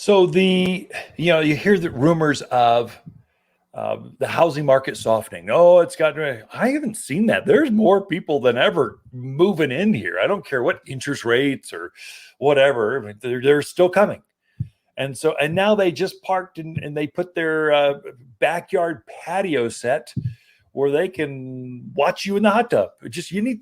So you hear the rumors of the housing market softening. Oh, it's gotten. I haven't seen that. There's more people than ever moving in here. I don't care what interest rates or whatever. I mean, they're still coming. And now they just parked and they put their backyard patio set where they can watch you in the hot tub.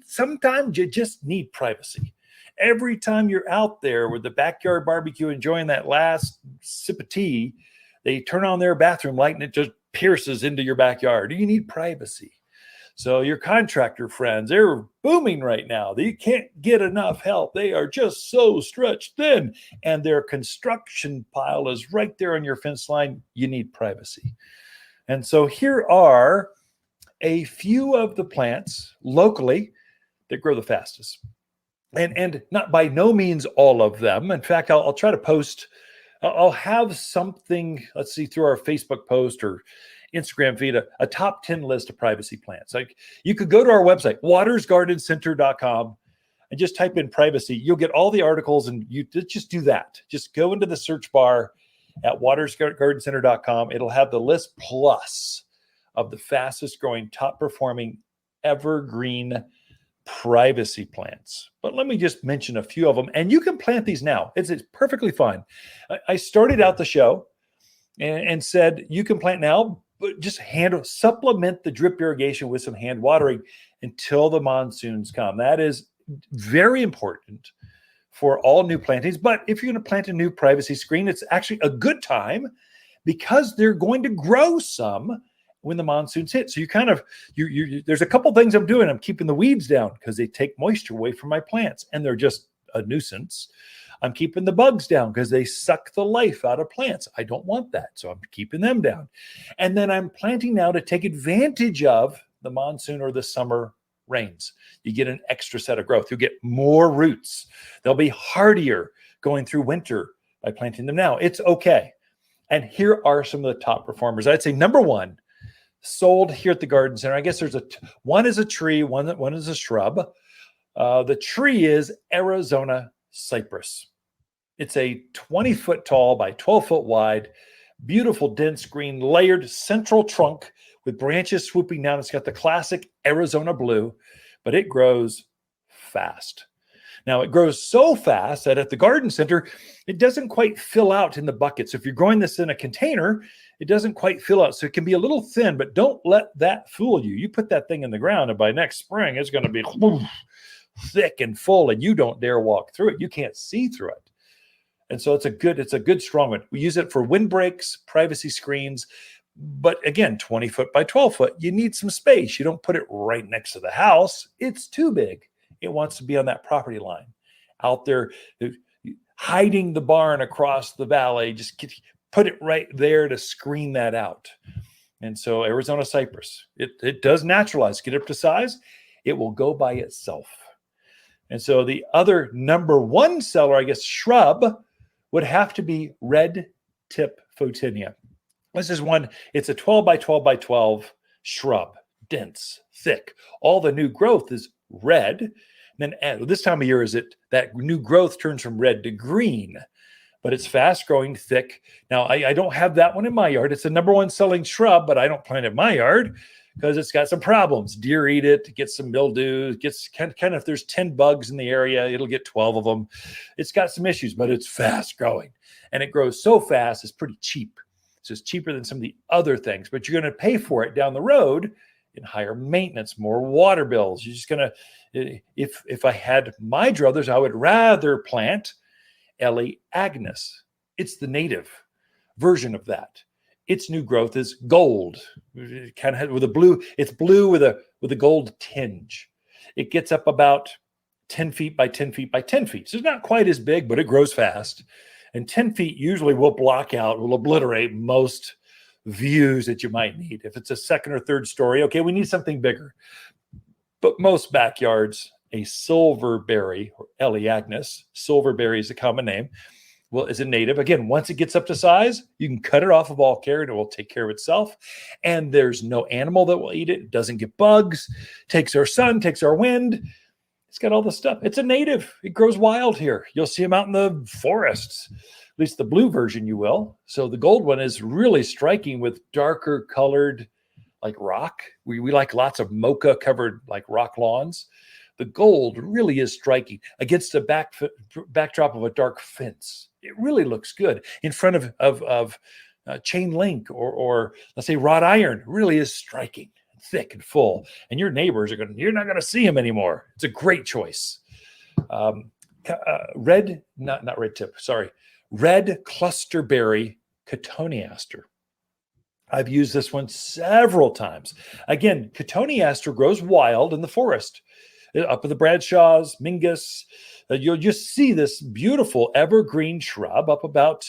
Sometimes you just need privacy. Every time you're out there with the backyard barbecue enjoying that last sip of tea, they turn on their bathroom light and it just pierces into your backyard. You need privacy. So your contractor friends, they're booming right now. They can't get enough help. They are just so stretched thin. And their construction pile is right there on your fence line. You need privacy. And so here are a few of the plants locally that grow the fastest. And not by no means all of them. In fact, I'll try to post, I'll have something, let's see, through our Facebook post or Instagram feed, a top 10 list of privacy plants. Like you could go to our website, watersgardencenter.com, and just type in privacy. You'll get all the articles, and you just do that. Just go into the search bar at watersgardencenter.com. It'll have the list plus of the fastest growing, top performing evergreen privacy plants. But let me just mention a few of them, and you can plant these now. It's perfectly fine. I started out the show and said you can plant now, but just supplement the drip irrigation with some hand watering until the monsoons come. That is very important for all new plantings. But if you're going to plant a new privacy screen, it's actually a good time because they're going to grow some when the monsoons hit. So there's a couple things I'm doing. I'm keeping the weeds down because they take moisture away from my plants and they're just a nuisance. I'm keeping the bugs down because they suck the life out of plants. I don't want that. So I'm keeping them down. And then I'm planting now to take advantage of the monsoon or the summer rains. You get an extra set of growth. You get more roots. They'll be hardier going through winter by planting them now. It's okay. And here are some of the top performers. I'd say number one, sold here at the garden center. I guess there's one is a tree, one is a shrub. The tree is Arizona cypress. It's a 20-foot tall by 12-foot wide, beautiful, dense green, layered central trunk with branches swooping down. It's got the classic Arizona blue, but it grows fast. Now, it grows so fast that at the garden center, it doesn't quite fill out in the bucket. So if you're growing this in a container, it doesn't quite fill out. So it can be a little thin, but don't let that fool you. You put that thing in the ground, and by next spring, it's going to be thick and full, and you don't dare walk through it. You can't see through it. And so it's a good strong one. We use it for windbreaks, privacy screens. But again, 20 foot by 12 foot, you need some space. You don't put it right next to the house. It's too big. It wants to be on that property line out there, hiding the barn across the valley. Just put it right there to screen that out. And so Arizona cypress, it does naturalize. Get up to size, it will go by itself. And so the other number one seller, I guess, shrub would have to be red tip photinia. This is one, it's a 12 by 12 by 12 shrub, dense, thick. All the new growth is red. And then this time of year that new growth turns from red to green, but it's fast growing, thick. Now, I don't have that one in my yard. It's the number one selling shrub, but I don't plant it in my yard because it's got some problems. Deer eat it, gets some mildew, gets kind of, if there's 10 bugs in the area, it'll get 12 of them. It's got some issues, but it's fast growing. And it grows so fast, it's pretty cheap. So it's cheaper than some of the other things, but you're going to pay for it down the road in higher maintenance, more water bills. You're just going to, if I had my druthers, I would rather plant Ellie Agnes. It's the native version of that. Its new growth is gold, kind of with a blue. It's blue with a gold tinge. It gets up about 10 feet by 10 feet by 10 feet. So it's not quite as big, but it grows fast. And 10 feet usually will obliterate most views that you might need. If it's a second or third story, okay, we need something bigger. But most backyards, a silverberry, or Ellie Agnes, silverberry is a common name, is a native. Again, once it gets up to size, you can cut it off of all care and it will take care of itself. And there's no animal that will eat it. It doesn't get bugs, takes our sun, takes our wind. It's got all the stuff. It's a native. It grows wild here. You'll see them out in the forests. least the blue version, you will. So the gold one is really striking with darker colored like rock. We like lots of mocha covered like rock lawns. The gold really is striking against the backdrop of a dark fence. It really looks good in front of chain link or let's say wrought iron. Really is striking, thick and full. And your neighbors are you're not going to see them anymore. It's a great choice. Red clusterberry cotoneaster. I've used this one several times. Again, cotoneaster grows wild in the forest, up at the Bradshaws, Mingus. You'll just see this beautiful evergreen shrub up about,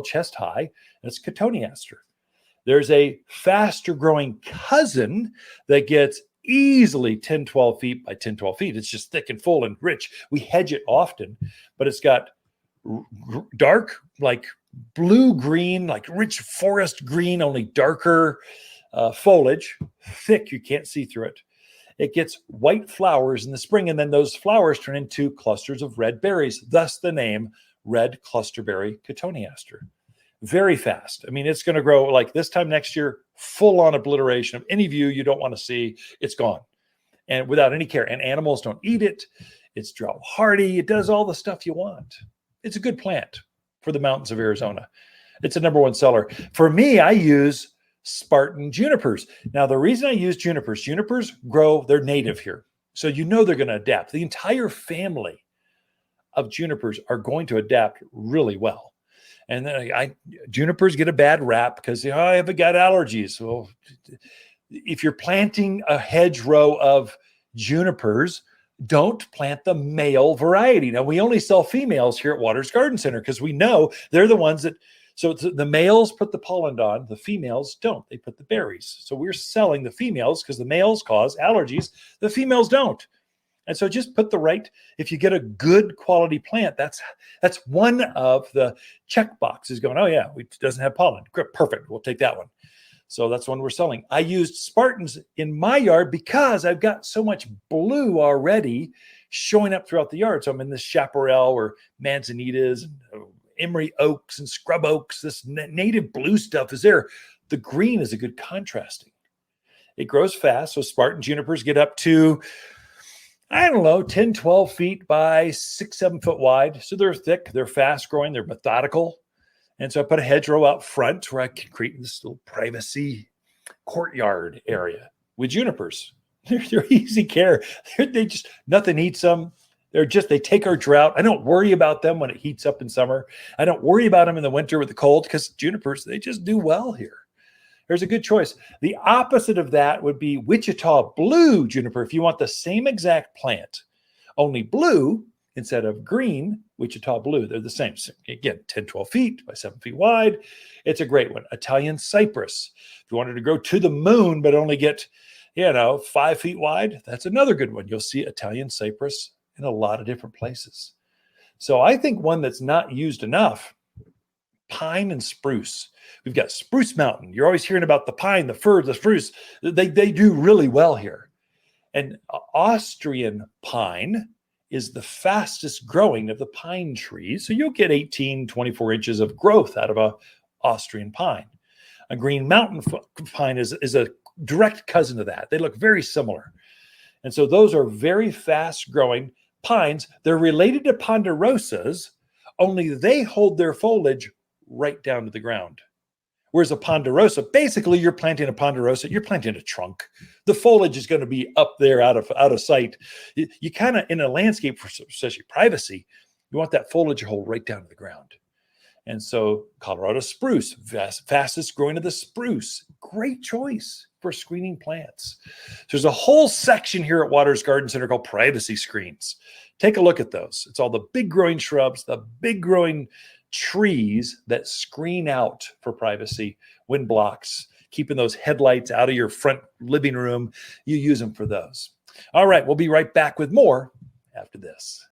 chest high. It's cotoneaster. There's a faster growing cousin that gets easily 10, 12 feet by 10, 12 feet. It's just thick and full and rich. We hedge it often, but it's got dark, like blue-green, like rich forest green, only darker foliage, thick, you can't see through it. It gets white flowers in the spring, and then those flowers turn into clusters of red berries, thus the name red clusterberry cotoneaster. Very fast. I mean, it's going to grow like this time next year, full on obliteration of any view you don't want to see. It's gone, and without any care. And animals don't eat it. It's drought hardy. It does all the stuff you want. It's a good plant for the mountains of Arizona. It's a #1 seller. For me, I use Spartan junipers. Now, the reason I use junipers grow, they're native here. So they're going to adapt. The entire family of junipers are going to adapt really well. And then junipers get a bad rap because I haven't got allergies. Well, if you're planting a hedgerow of junipers, don't plant the male variety. Now, we only sell females here at Waters Garden Center because we know they're the ones that, so the males put the pollen on, the females don't. They put the berries. So we're selling the females because the males cause allergies, the females don't. And so just put the right, if you get a good quality plant, that's one of the check boxes going, oh yeah, it doesn't have pollen. Perfect, we'll take that one. So that's one we're selling. I used Spartans in my yard because I've got so much blue already showing up throughout the yard. So I'm in this chaparral or manzanitas, and emery oaks and scrub oaks. This native blue stuff is there. The green is a good contrasting. It grows fast. So Spartan junipers get up to, 10, 12 feet by 6, 7 foot wide. So they're thick, they're fast growing, they're methodical. And so I put a hedgerow out front where I can create this little privacy courtyard area with junipers. They're easy care. They just, nothing eats them. They take our drought. I don't worry about them when it heats up in summer. I don't worry about them in the winter with the cold because junipers, they just do well here. There's a good choice. The opposite of that would be Wichita blue juniper. If you want the same exact plant, only blue instead of green, Wichita blue, they're the same. So again, 10, 12 feet by 7 feet wide. It's a great one. Italian cypress. If you wanted to grow to the moon, but only get, 5 feet wide, that's another good one. You'll see Italian cypress in a lot of different places. So I think one that's not used enough, pine and spruce. We've got Spruce Mountain. You're always hearing about the pine, the fir, the spruce. They do really well here. And Austrian pine is the fastest growing of the pine trees. So you'll get 18, 24 inches of growth out of a Austrian pine. A Green Mountain pine is a direct cousin of that. They look very similar. And so those are very fast growing pines. They're related to ponderosas, only they hold their foliage right down to the ground. Whereas a ponderosa, basically you're planting a ponderosa, you're planting a trunk. The foliage is going to be up there out of sight. You kind of, in a landscape for especially privacy, you want that foliage to hold right down to the ground. And so Colorado spruce, fastest growing of the spruce, great choice for screening plants. There's a whole section here at Waters Garden Center called privacy screens. Take a look at those. It's all the big growing shrubs, the big growing trees that screen out for privacy, wind blocks, keeping those headlights out of your front living room. You use them for those. All right, we'll be right back with more after this.